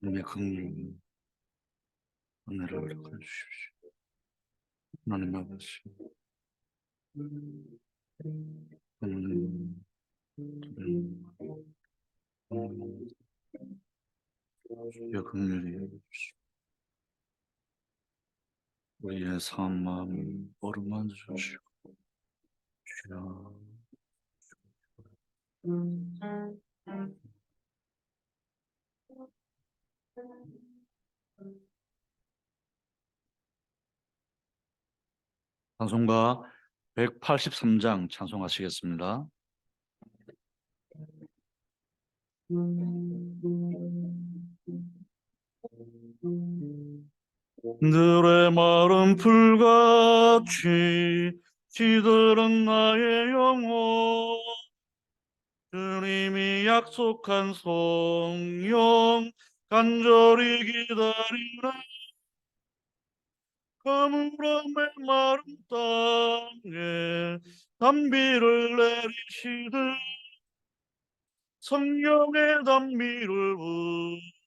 하나님의 긍휼, 은혜를 허락해 주십시오. 하나님 아버지, 하나님, 주의 긍휼히 여기시고 우리의 상한 마음을 어루만져 주시고 주여, 찬송가 183장 찬송하시겠습니다. 들의 마른 풀같이 시들은 나의 영혼, 주님이 약속한 성령 간절히 기다리네. 가물음의 마른 땅에 단비를 내리시듯 성령의 단비를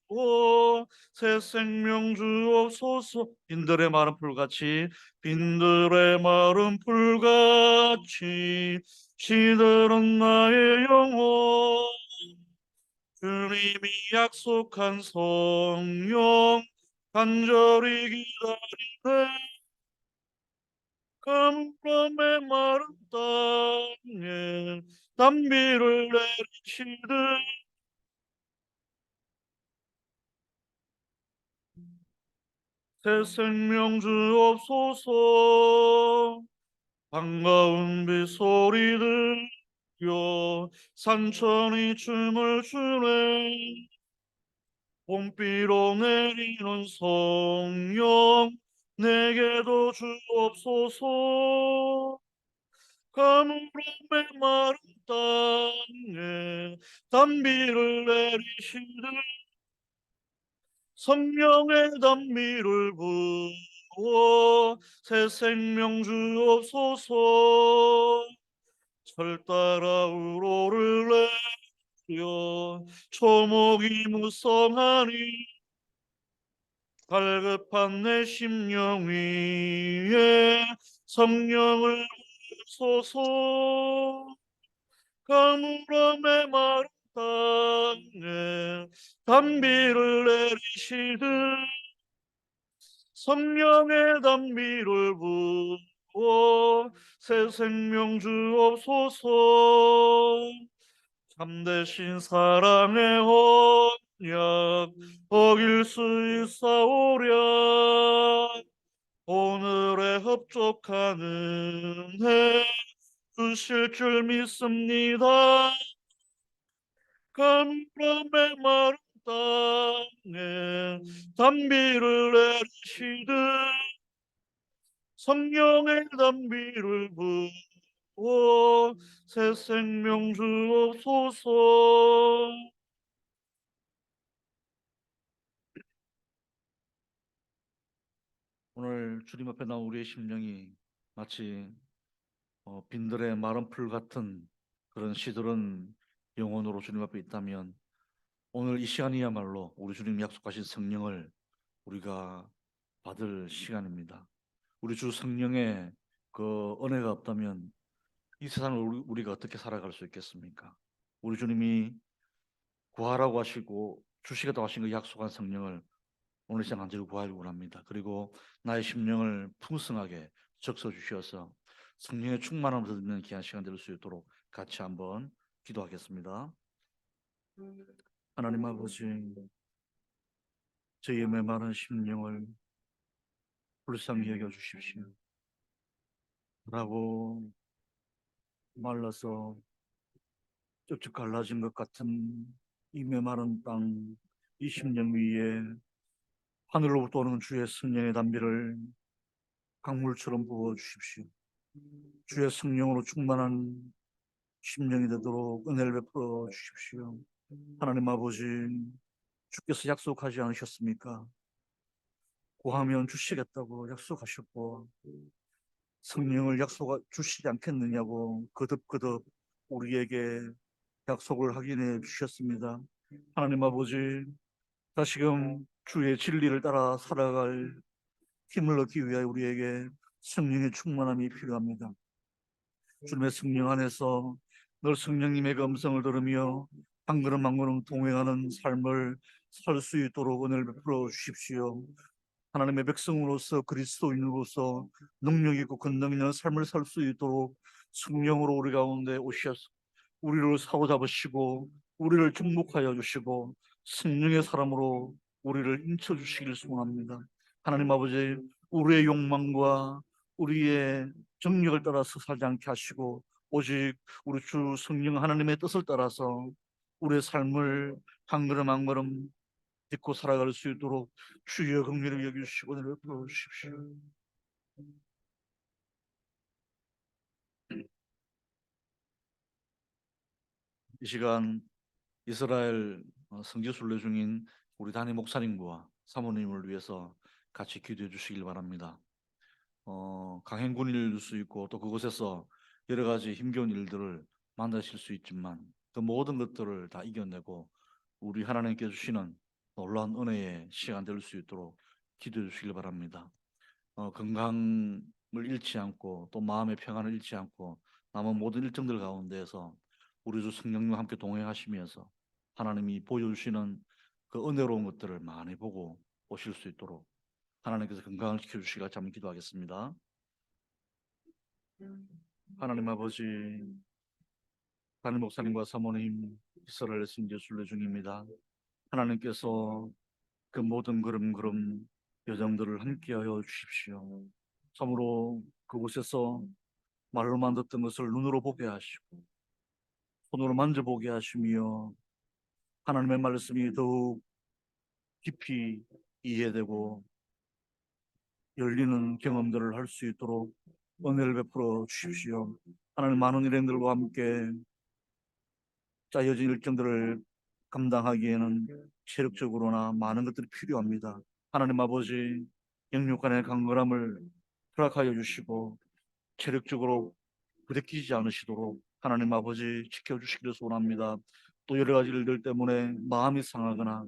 부어 새 생명 주옵소서. 빈들의 마른 풀같이, 빈들의 마른 풀같이 시들은 나의 영혼, 주님이 약속한 성령 간절히 기다리네. 가물음의 마른 땅에 단비를 내리시듯 새 생명 주옵소서. 반가운 빗소리 들려 산천이 춤을 추네. 봄비로 내리는 성령 내게도 주옵소서. 가물음의 마른 땅에 단비를 내리시듯 성령의 단비를 부어 새 생명 주옵소서. 철 따라 우로를 내려 초목이 무성하니 갈급한 내 심령 위에 성령을 부소서. 가물음의 마른 땅에 단비를 내리시듯 성령의 단비를 부어 새 생명 주옵소서. 참되신 사랑의 언약 어길 수 있사오랴. 오늘의 흡족한 은혜 주실 줄 믿습니다. 가물음의 마른 땅에 단비를 내리시듯 성령의 단비를 부어 새 생명 주옵소서. 오늘 주님 앞에 나온 우리의 심령이 마치 빈들의 마른 풀 같은 그런 시들은 영혼으로 주님 앞에 있다면, 오늘 이 시간이야말로 우리 주님 약속하신 성령을 우리가 받을 시간입니다. 우리 주 성령의 그 은혜가 없다면 이 세상을 우리가 어떻게 살아갈 수 있겠습니까? 우리 주님이 구하라고 하시고 주시겠다고 하신 그 약속한 성령을 오늘 시간 간절히 구하기 원합니다. 그리고 나의 심령을 풍성하게 적셔 주셔서 성령의 충만함을 듣는 귀한 시간 될 수 있도록 같이 한번 기도하겠습니다. 하나님 아버지, 저희의 메마른 심령을 불쌍히 여겨 주십시오. 라고 말라서 쭉쭉 갈라진 것 같은 이 메마른 땅, 이 심령 위에 하늘로부터 오는 주의 성령의 단비를 강물처럼 부어 주십시오. 주의 성령으로 충만한 심령이 되도록 은혜를 베풀어 주십시오. 하나님 아버지, 주께서 약속하지 않으셨습니까? 구하면 주시겠다고 약속하셨고, 성령을 약속 주시지 않겠느냐고 거듭거듭 우리에게 약속을 확인해 주셨습니다. 하나님 아버지, 다시금 주의 진리를 따라 살아갈 힘을 얻기 위하여 우리에게 성령의 충만함이 필요합니다. 주님의 성령 안에서 늘 성령님의 그 음성을 들으며 한 걸음 한 걸음 동행하는 삶을 살 수 있도록 은혜를 베풀어 주십시오. 하나님의 백성으로서 그리스도인으로서 능력 있고 권능 있는 삶을 살 수 있도록 성령으로 우리 가운데 오셔서 우리를 사로잡으시고 우리를 축복하여 주시고 성령의 사람으로 우리를 인쳐 주시기를 소원합니다. 하나님 아버지, 우리의 욕망과 우리의 정력을 따라서 살지 않게 하시고 오직 우리 주 성령 하나님의 뜻을 따라서 우리의 삶을 한 걸음 한 걸음 믿고 살아갈 수 있도록 주의 긍휼을 여기시고 은혜를 베풀어 주십시오. 이 시간 이스라엘 성지 순례 중인 우리 담임 목사님과 사모님을 위해서 같이 기도해 주시길 바랍니다. 강행군일 수 있고 또 그곳에서 여러 가지 힘겨운 일들을 만나실 수 있지만 그 모든 것들을 다 이겨내고 우리 하나님께 주시는 놀라운 은혜의 시간 될 수 있도록 기도해 주시길 바랍니다. 건강을 잃지 않고 또 마음의 평안을 잃지 않고 남은 모든 일정들 가운데에서 우리 주 성령님과 함께 동행하시면서 하나님이 보여주시는 그 은혜로운 것들을 많이 보고 오실 수 있도록 하나님께서 건강을 지켜주시기 같이 한번 기도하겠습니다. 하나님 아버지, 담임 목사님과 사모님 이스라엘 성지 순례 중입니다. 하나님께서 그 모든 걸음걸음 여정들을 함께하여 주십시오. 참으로 그곳에서 말로만 듣던 것을 눈으로 보게 하시고 손으로 만져보게 하시며 하나님의 말씀이 더욱 깊이 이해되고 열리는 경험들을 할 수 있도록 은혜를 베풀어 주십시오. 하나님, 많은 일행들과 함께 짜여진 일정들을 감당하기에는 체력적으로나 많은 것들이 필요합니다. 하나님 아버지, 영육간의 강건함을 허락하여 주시고 체력적으로 부대끼지 않으시도록 하나님 아버지 지켜주시기를 소원합니다. 또 여러 가지 일들 때문에 마음이 상하거나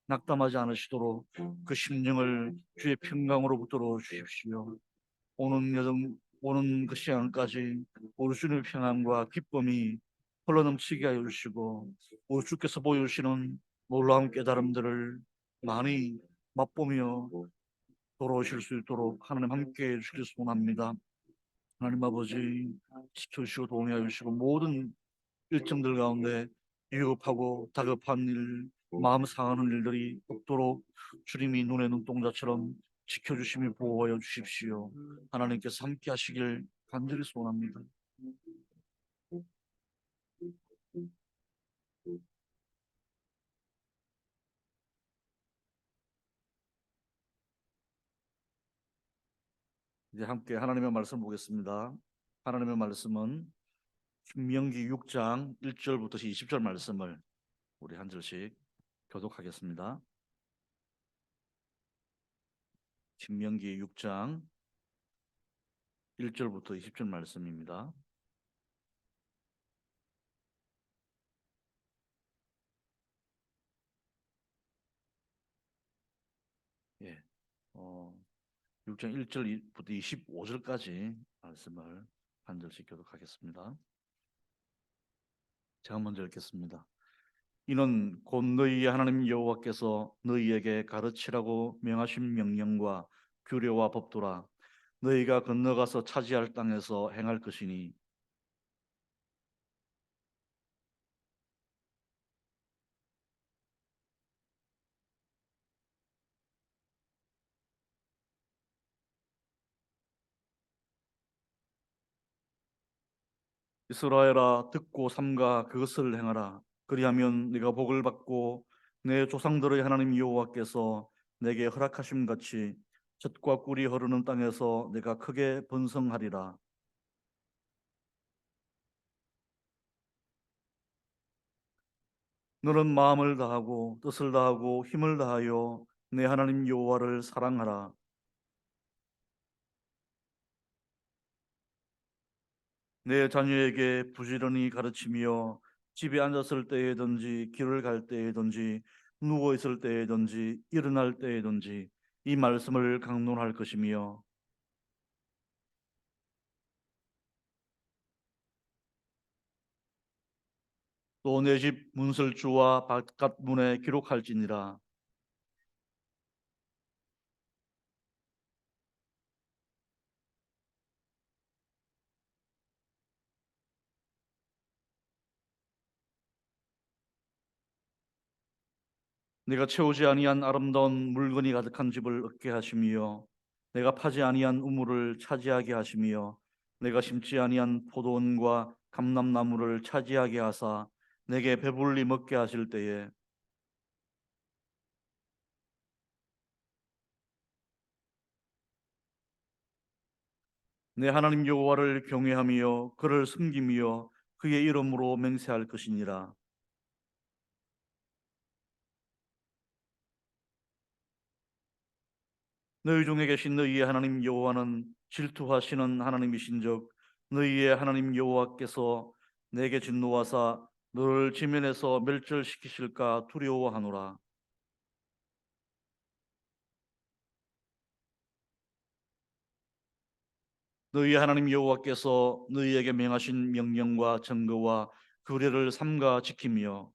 낙담하지 않으시도록 그 심령을 주의 평강으로 붙들어 주십시오. 오는 그 시간까지 우리 주님의 평안과 기쁨이 흘러넘치게 하여 주시고 우리 주께서 보여주시는 놀라운 깨달음들을 많이 맛보며 돌아오실 수 있도록 하나님 함께 해주시길 소원합니다. 하나님 아버지, 지켜주시고 도움하여 주시고 모든 일정들 가운데 위급하고 다급한 일, 마음 상하는 일들이 없도록 주님이 눈의 눈동자처럼 지켜주시며 보호하여 주십시오. 하나님께서 함께 하시길 간절히 소원합니다. 이제 함께 하나님의 말씀 보겠습니다. 하나님의 말씀은 신명기 6장 1절부터 20절 말씀을 우리 한 절씩 교독하겠습니다. 신명기 6장 1절부터 20절 말씀입니다. 예. 어, 6장 1절부터 25절까지 말씀을 한 절씩 교독하겠습니다. 제가 먼저 읽겠습니다. 이는 곧 너희의 하나님 여호와께서 너희에게 가르치라고 명하신 명령과 규례와 법도라. 너희가 건너가서 차지할 땅에서 행할 것이니 이스라엘아, 듣고 삼가 그것을 행하라. 그리하면 네가 복을 받고 내 조상들의 하나님 여호와께서 내게 허락하심 같이 젖과 꿀이 흐르는 땅에서 내가 크게 번성하리라. 너는 마음을 다하고 뜻을 다하고 힘을 다하여 내 하나님 여호와를 사랑하라. 내 자녀에게 부지런히 가르치며 집에 앉았을 때에든지 길을 갈 때에든지 누워 있을 때에든지 일어날 때에든지 이 말씀을 강론할 것이며 또 내 집 문설주와 바깥 문에 기록할지니라. 내가 채우지 아니한 아름다운 물건이 가득한 집을 얻게 하시며 내가 파지 아니한 우물을 차지하게 하시며 내가 심지 아니한 포도원과 감람나무를 차지하게 하사 내게 배불리 먹게 하실 때에 내 하나님 여호와를 경외하며 그를 섬기며 그의 이름으로 맹세할 것이니라. 너희 중에 계신 너희의 하나님 여호와는 질투하시는 하나님이신즉 너희의 하나님 여호와께서 내게 진노하사 너를 지면에서 멸절시키실까 두려워하노라. 너희 하나님 여호와께서 너희에게 명하신 명령과 증거와 규례를 삼가 지키며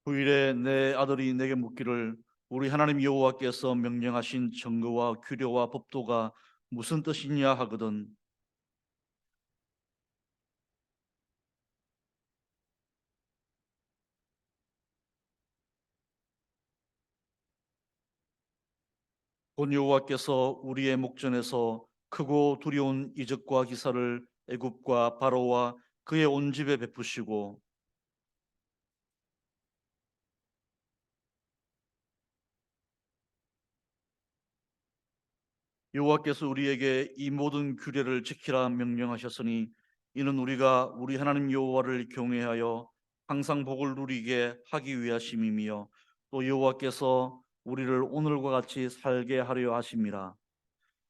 후일에 내 아들이 내게 묻기를 우리 하나님 여호와께서 명령하신 증거와 규례와 법도가 무슨 뜻이냐 하거든. 본 여호와께서 우리의 목전에서 크고 두려운 이적과 기사를 애굽과 바로와 그의 온 집에 베푸시고 여호와께서 우리에게 이 모든 규례를 지키라 명령하셨으니 이는 우리가 우리 하나님 여호와를 경외하여 항상 복을 누리게 하기 위하심이며 또 여호와께서 우리를 오늘과 같이 살게 하려 하심이라.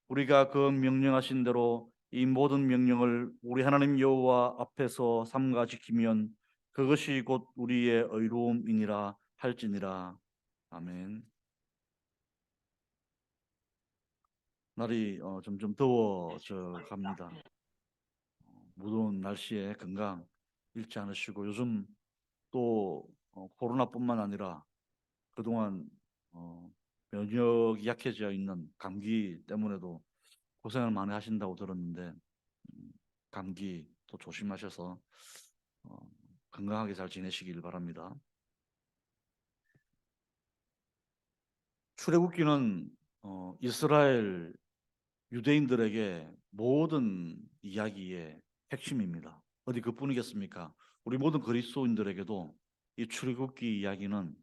우리가 그 명령하신 대로 이 모든 명령을 우리 하나님 여호와 앞에서 삼가 지키면 그것이 곧 우리의 의로움이니라 할지니라. 아멘. 날이 점점 더워져 갑니다. 무더운 날씨에 건강 잃지 않으시고 요즘 또 코로나뿐만 아니라 그동안 어, 면역이 약해져 있는 감기 때문에도 고생을 많이 하신다고 들었는데 감기 또 조심하셔서 어, 건강하게 잘 지내시길 바랍니다. 출애굽기는 이스라엘 유대인들에게 모든 이야기의 핵심입니다. 어디 그뿐이겠습니까? 우리 모든 그리스도인들에게도 이 출애굽기 이야기는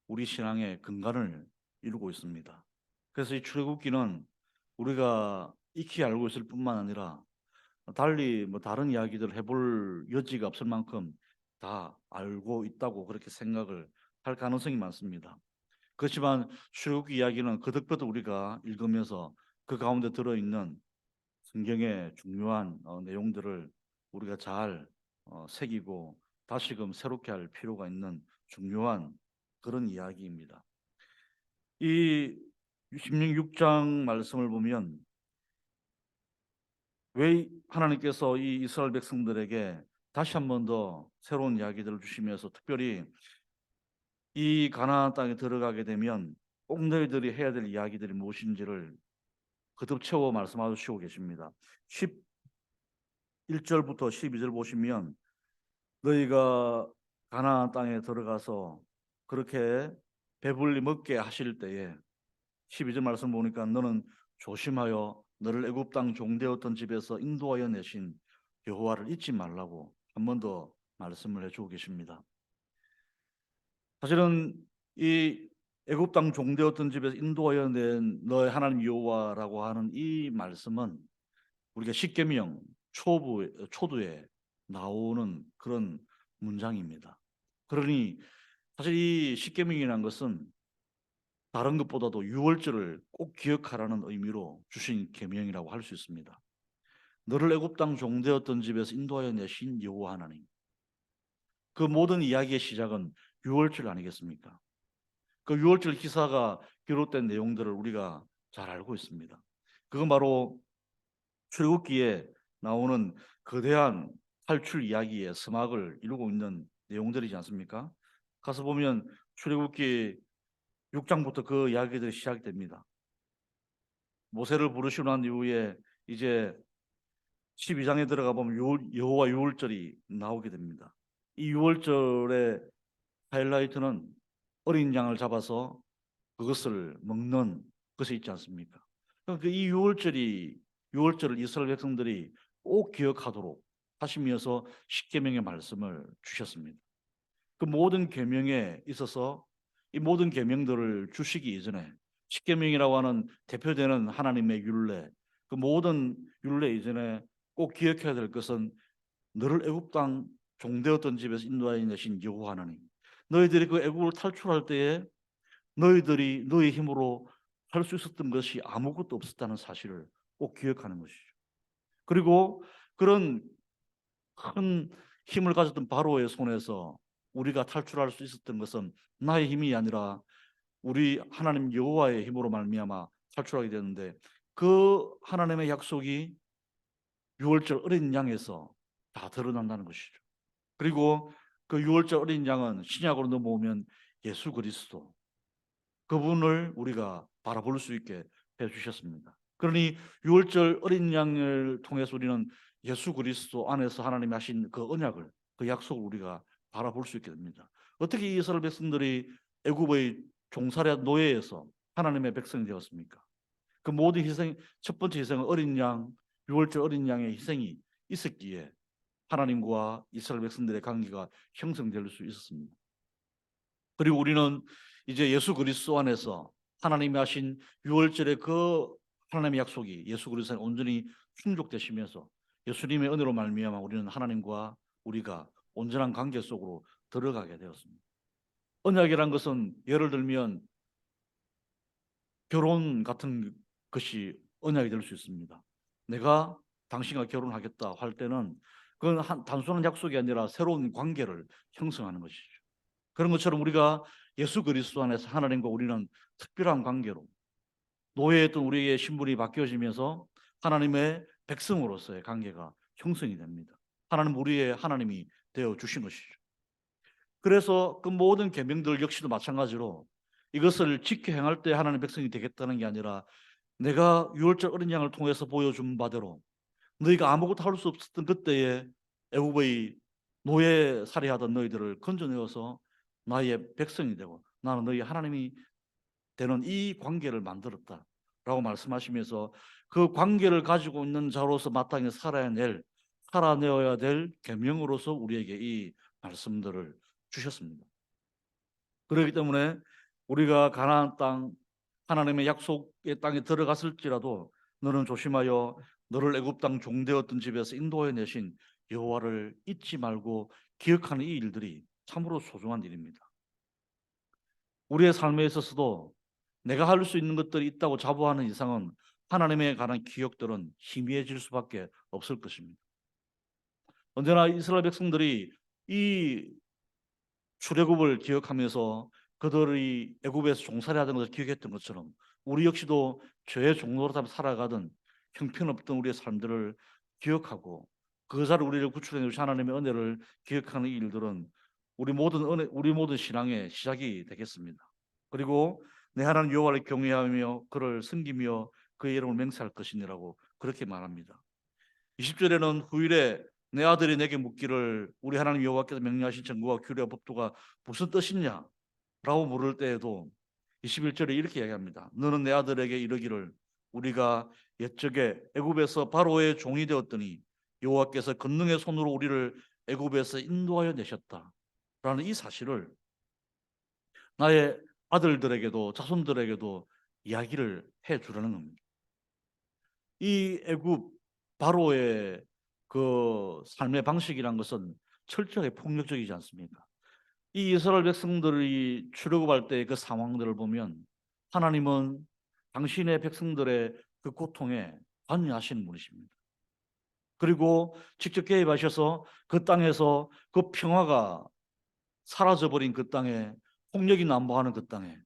우리 신앙의 근간을 이루고 있습니다. 그래서 이 출애굽기는 우리가 익히 알고 있을 뿐만 아니라 달리 뭐 다른 이야기들을 해볼 여지가 없을 만큼 다 알고 있다고 그렇게 생각을 할 가능성이 많습니다. 그렇지만 출애굽기 이야기는 거듭거듭 우리가 읽으면서 그 가운데 들어있는 성경의 중요한 내용들을 우리가 잘 새기고 다시금 새롭게 할 필요가 있는 중요한 그런 이야기입니다. 이 16장 말씀을 보면 왜 하나님께서 이 이스라엘 백성들에게 다시 한 번 더 새로운 이야기들을 주시면서 특별히 이 가나안 땅에 들어가게 되면 꼭 너희들이 해야 될 이야기들이 무엇인지를 거듭 채워 말씀하시고 계십니다. 11절부터 12절 보시면 너희가 가나안 땅에 들어가서 그렇게 배불리 먹게 하실 때에 12절 말씀 보니까 너는 조심하여 너를 애굽 땅 종되었던 집에서 인도하여 내신 여호와를 잊지 말라고 한 번 더 말씀을 해주고 계십니다. 사실은 이 애굽 땅 종되었던 집에서 인도하여 낸 너의 하나님 여호와라고 하는 이 말씀은 우리가 십계명 초두에 나오는 그런 문장입니다. 그러니 사실 이 십계명이라는 것은 다른 것보다도 유월절을 꼭 기억하라는 의미로 주신 계명이라고 할 수 있습니다. 너를 애굽 땅 종되었던 집에서 인도하여 내신 여호와 하나님. 그 모든 이야기의 시작은 유월절 아니겠습니까? 그 유월절 기사가 기록된 내용들을 우리가 잘 알고 있습니다. 그건 바로 출애굽기에 나오는 거대한 탈출 이야기의 서막을 이루고 있는 내용들이지 않습니까? 가서 보면 출애굽기 6장부터 그 이야기들이 시작됩니다. 모세를 부르시고 난 이후에 이제 12장에 들어가 보면 여호와 유월절이 나오게 됩니다. 이 유월절의 하이라이트는 어린 양을 잡아서 그것을 먹는 것이 있지 않습니까? 그러니까 이 유월절을 이스라엘 백성들이 꼭 기억하도록 하시면서 십계명의 말씀을 주셨습니다. 그 모든 계명에 있어서 이 모든 계명들을 주시기 이전에 십계명이라고 하는 대표되는 하나님의 율례, 그 모든 율례 이전에 꼭 기억해야 될 것은 너를 애굽 땅 종되었던 집에서 인도하여 내신 여호와 하나님. 너희들이 그 애굽을 탈출할 때에 너희들이 너희 힘으로 할 수 있었던 것이 아무것도 없었다는 사실을 꼭 기억하는 것이죠. 그리고 그런 큰 힘을 가졌던 바로의 손에서 우리가 탈출할 수 있었던 것은 나의 힘이 아니라 우리 하나님 여호와의 힘으로 말미암아 탈출하게 되는데 그 하나님의 약속이 유월절 어린 양에서 다 드러난다는 것이죠. 그리고 그 유월절 어린 양은 신약으로 넘어오면 예수 그리스도 그분을 우리가 바라볼 수 있게 해주셨습니다. 그러니 유월절 어린 양을 통해서 우리는 예수 그리스도 안에서 하나님이 하신 그 언약을 그 약속을 우리가 바라볼 수 있게 됩니다. 어떻게 이스라엘 백성들이 애굽의 종살이 노예에서 하나님의 백성이 되었습니까? 그 모든 희생 첫 번째 희생은 어린 양 유월절 어린 양의 희생이 있었기에 하나님과 이스라엘 백성들의 관계가 형성될 수 있었습니다. 그리고 우리는 이제 예수 그리스도 안에서 하나님이 하신 유월절의 그 하나님의 약속이 예수 그리스도에 온전히 충족되시면서 예수님의 은혜로 말미암아 우리는 하나님과 우리가 온전한 관계 속으로 들어가게 되었습니다. 언약이란 것은 예를 들면 결혼 같은 것이 언약이 될 수 있습니다. 내가 당신과 결혼하겠다 할 때는 그건 단순한 약속이 아니라 새로운 관계를 형성하는 것이죠. 그런 것처럼 우리가 예수 그리스도 안에서 하나님과 우리는 특별한 관계로 노예했던 우리의 신분이 바뀌어지면서 하나님의 백성으로서의 관계가 형성이 됩니다. 하나님 우리의 하나님이 되어 주신 것이죠. 그래서 그 모든 계명들 역시도 마찬가지로 이것을 지켜 행할 때 하나님 백성이 되겠다는 게 아니라 내가 유월절 어린 양을 통해서 보여준 바대로 너희가 아무것도 할 수 없었던 그때에 애굽의 노예 살해하던 너희들을 건져내어서 나의 백성이 되고 나는 너희 하나님이 되는 이 관계를 만들었다라고 말씀하시면서 그 관계를 가지고 있는 자로서 마땅히 살아내어야 될 계명으로서 우리에게 이 말씀들을 주셨습니다. 그렇기 때문에 우리가 가나안 땅 하나님의 약속의 땅에 들어갔을지라도 너는 조심하여 너를 애굽 땅 종되었던 집에서 인도해 내신 여호와를 잊지 말고 기억하는 이 일들이 참으로 소중한 일입니다. 우리의 삶에 있어서도 내가 할 수 있는 것들이 있다고 자부하는 이상은 하나님에 관한 기억들은 희미해질 수밖에 없을 것입니다. 언제나 이스라엘 백성들이 이 출애굽을 기억하면서 그들이 애굽에서 종살이하던 것을 기억했던 것처럼 우리 역시도 죄의 종로로 살아가던 형편없던 우리의 삶들을 기억하고 그 자를 우리를 구출해 주신 하나님의 은혜를 기억하는 이 일들은 우리 모든 신앙의 시작이 되겠습니다. 그리고 내 하나님 여호와를 경외하며 그를 섬기며 그의 이름을 맹세할 것이니라고 그렇게 말합니다. 20절에는 후일에 내 아들이 내게 묻기를 우리 하나님 여호와께서 명령하신 정거와 규례와 법도가 무슨 뜻이냐 라고 물을 때에도 21절에 이렇게 이야기합니다. 너는 내 아들에게 이르기를 우리가 옛적에 애굽에서 바로의 종이 되었더니 여호와께서 권능의 손으로 우리를 애굽에서 인도하여 내셨다 라는 이 사실을 나의 아들들에게도 자손들에게도 이야기를 해 주라는 겁니다. 이 애굽 바로의 그 삶의 방식이란 것은 철저하게 폭력적이지 않습니까? 이 이스라엘 백성들이 출애굽할 때 그 상황들을 보면 하나님은 당신의 백성들의 그 고통에 관여하시는 분이십니다. 그리고 직접 개입하셔서 그 땅에서 그 평화가 사라져버린 그 땅에, 폭력이 난무하는 그 땅에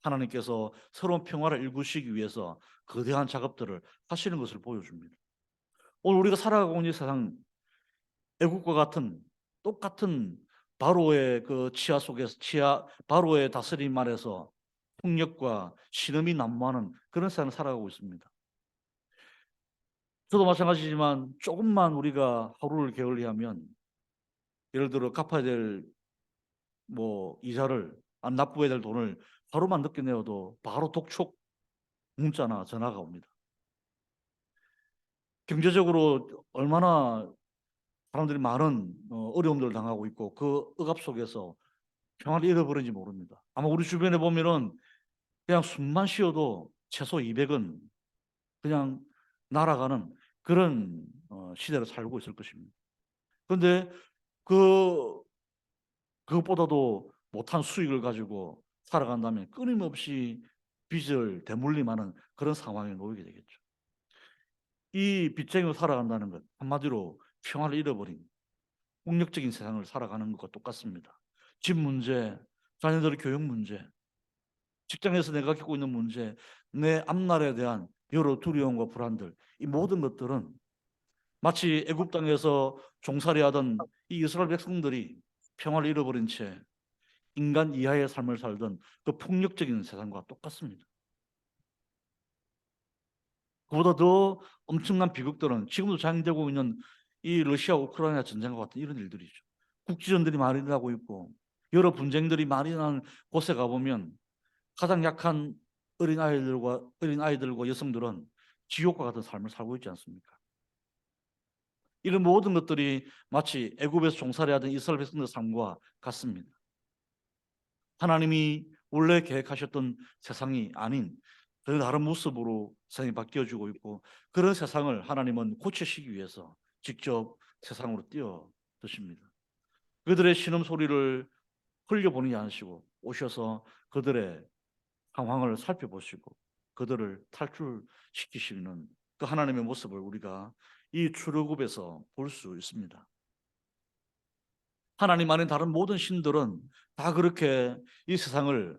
하나님께서 새로운 평화를 일구시기 위해서 거대한 작업들을 하시는 것을 보여줍니다. 오늘 우리가 살아가고 있는 이 세상, 애국과 같은 똑같은 바로의 그 치하 속에서, 바로의 다스림 아래서 폭력과 신음이 난무하는 그런 세상을 살아가고 있습니다. 저도 마찬가지지만 조금만 우리가 하루를 게을리하면, 예를 들어 갚아야 될 뭐 이자를, 안 납부해야 될 돈을 하루만 늦게 내어도 바로 독촉 문자나 전화가 옵니다. 경제적으로 얼마나 사람들이 많은 어려움들을 당하고 있고 그 억압 속에서 평화를 잃어버린지 모릅니다. 아마 우리 주변에 보면은 그냥 숨만 쉬어도 최소 200은 그냥 날아가는 그런 시대를 살고 있을 것입니다. 그런데 그 그것보다도 못한 수익을 가지고 살아간다면 끊임없이 빚을 대물림하는 그런 상황에 놓이게 되겠죠. 이 빚쟁이로 살아간다는 것, 한마디로 평화를 잃어버린 폭력적인 세상을 살아가는 것과 똑같습니다. 집 문제, 자녀들의 교육 문제, 직장에서 내가 겪고 있는 문제, 내 앞날에 대한 여러 두려움과 불안들, 이 모든 것들은 마치 애굽 땅에서 종살이하던 이 이스라엘 백성들이 평화를 잃어버린 채 인간 이하의 삶을 살던 그 폭력적인 세상과 똑같습니다. 그보다 더 엄청난 비극들은 지금도 장기되고 있는 이 러시아 우크라이나 전쟁과 같은 이런 일들이죠. 국지전들이 많이 일어나고 있고 여러 분쟁들이 많이 일어나는 곳에 가보면 가장 약한 어린 아이들과 여성들은 지옥과 같은 삶을 살고 있지 않습니까? 이런 모든 것들이 마치 애굽에서 종살이하던 이스라엘 백성들의 삶과 같습니다. 하나님이 원래 계획하셨던 세상이 아닌 그 다른 모습으로 세상이 바뀌어지고 있고, 그런 세상을 하나님은 고치시기 위해서 직접 세상으로 뛰어 드십니다. 그들의 신음 소리를 흘려보내지 않으시고 오셔서 그들의 상황을 살펴보시고 그들을 탈출시키시는 그 하나님의 모습을 우리가 이 출애굽에서 볼 수 있습니다. 하나님 안에 다른 모든 신들은 다 그렇게 이 세상을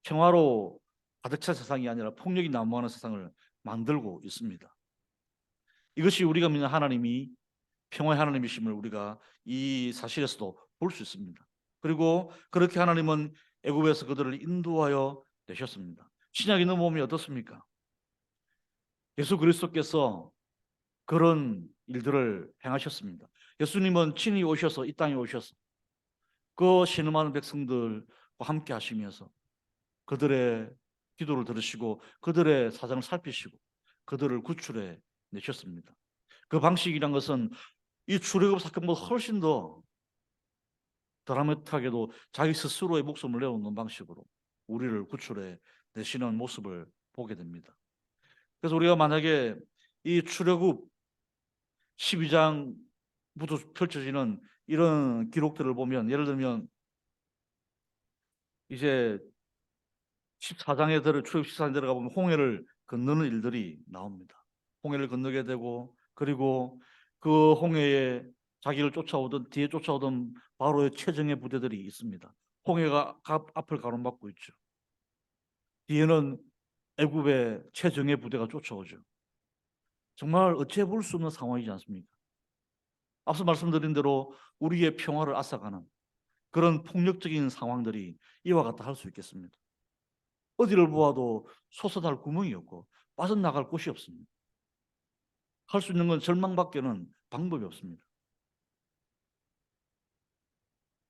평화로 가득 찬 세상이 아니라 폭력이 난무하는 세상을 만들고 있습니다. 이것이 우리가 믿는 하나님이 평화의 하나님이심을 우리가 이 사실에서도 볼 수 있습니다. 그리고 그렇게 하나님은 애굽에서 그들을 인도하여 내셨습니다. 신약에 넘어오면 어떻습니까? 예수 그리스도께서 그런 일들을 행하셨습니다. 예수님은 친히 오셔서 이 땅에 오셔서 그 신음하는 백성들과 함께 하시면서 그들의 기도를 들으시고 그들의 사정을 살피시고 그들을 구출해 내셨습니다. 그 방식이란 것은 이 출애굽 사건보다 훨씬 더 드라마틱하게도 자기 스스로의 목숨을 내놓는 방식으로 우리를 구출해 내시는 모습을 보게 됩니다. 그래서 우리가 만약에 이 출애굽 12장부터 펼쳐지는 이런 기록들을 보면, 예를 들면 이제 14장에 출애굽 14장에 들어가 보면 홍해를 건너는 일들이 나옵니다. 홍해를 건너게 되고, 그리고 그 홍해에 자기를 쫓아오던 뒤에 쫓아오던 바로의 최정예 부대들이 있습니다. 홍해가 앞을 가로막고 있죠. 뒤에는 애굽의 최정예 부대가 쫓아오죠. 정말 어찌해 볼 수 없는 상황이지 않습니까? 앞서 말씀드린 대로 우리의 평화를 앗아가는 그런 폭력적인 상황들이 이와 같다 할 수 있겠습니다. 어디를 보아도 솟아날 구멍이 없고 빠져나갈 곳이 없습니다. 할 수 있는 건 절망밖에는 방법이 없습니다.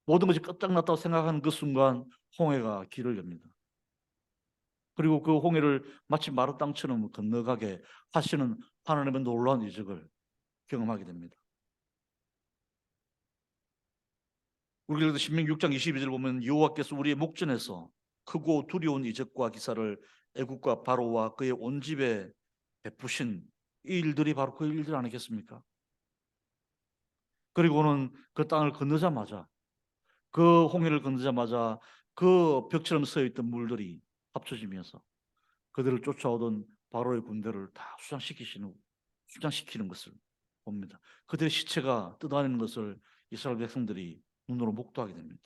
모든 것이 끝장났다고 생각하는 그 순간 홍해가 길을 엽니다. 그리고 그 홍해를 마치 마른 땅처럼 건너가게 하시는 하나님의 놀라운 이적을 경험하게 됩니다. 우리가 신명기 6장 22절 보면 여호와께서 우리의 목전에서 크고 두려운 이적과 기사를 애국과 바로와 그의 온 집에 베푸신 이 일들이 바로 그 일들 아니겠습니까? 그리고는 그 땅을 건너자마자 그 홍해를 건너자마자 그 벽처럼 서 있던 물들이 합쳐지면서 그들을 쫓아오던 바로의 군대를 다 수장시키는 것을 봅니다. 그들의 시체가 떠다니는 것을 이스라엘 백성들이 눈으로 목도하게 됩니다.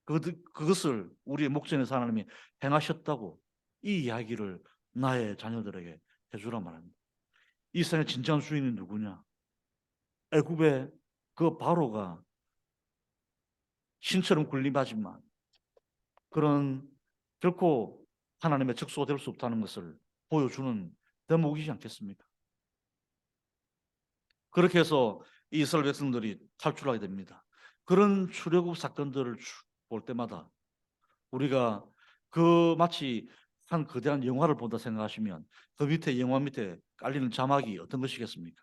그것을 우리의 목전에서 하나님이 행하셨다고 이 이야기를 나의 자녀들에게 해주란 말입니다. 이 세상의 진정한 주인은 누구냐? 애굽의 그 바로가 신처럼 군림하지만 그런 결코 하나님의 적수가 될 수 없다는 것을 보여주는 대목이지 않겠습니까? 그렇게 해서 이스라엘 백성들이 탈출하게 됩니다. 그런 출애굽 사건들을 볼 때마다 우리가 그 마치 한 거대한 영화를 본다 생각하시면 그 밑에 영화 밑에 깔리는 자막이 어떤 것이겠습니까?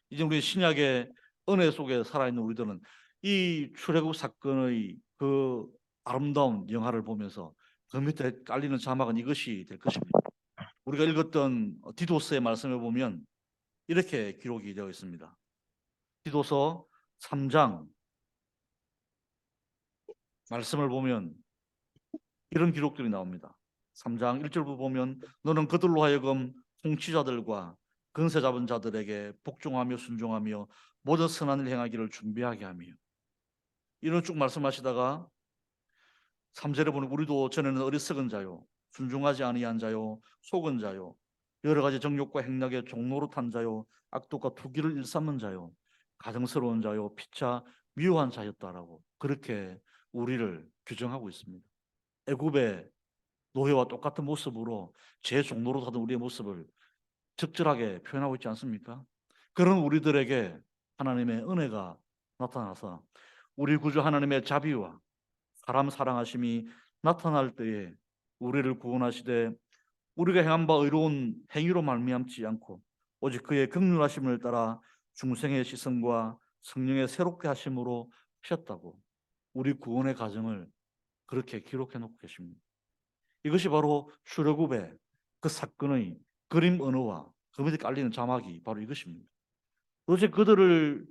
이제 우리 신약의 은혜 속에 살아있는 우리들은 이 출애굽 사건의 그 아름다운 영화를 보면서 그 밑에 깔리는 자막은 이것이 될 것입니다. 우리가 읽었던 디도스의 말씀을 보면 이렇게 기록이 되어 있습니다. 디도서 3장 말씀을 보면 이런 기록들이 나옵니다. 3장 1절부터 보면 너는 그들로 하여금 통치자들과 권세 잡은 자들에게 복종하며 순종하며 모든 선한 일 행하기를 준비하게 하며 이런 쭉 말씀하시다가 3절에 보면 우리도 전에는 어리석은 자요 순종하지 아니한 자요 속은 자요 여러 가지 정욕과 행락의 종로로 탄 자요 악독과 투기를 일삼는 자요 가정스러운 자요 피차 미워한 자였다라고 그렇게 우리를 규정하고 있습니다. 애굽의 노예와 똑같은 모습으로 제 종로로 사던 우리의 모습을 적절하게 표현하고 있지 않습니까? 그런 우리들에게 하나님의 은혜가 나타나서 우리 구주 하나님의 자비와 사람 사랑하심이 나타날 때에 우리를 구원하시되 우리가 행한 바 의로운 행위로 말미암지 않고 오직 그의 긍휼하심을 따라 중생의 시선과 성령의 새롭게 하심으로 하셨다고 우리 구원의 과정을 그렇게 기록해 놓고 계십니다. 이것이 바로 출애굽의 그 사건의 그림 언어와 그 밑에 깔리는 자막이 바로 이것입니다. 도대체 그들을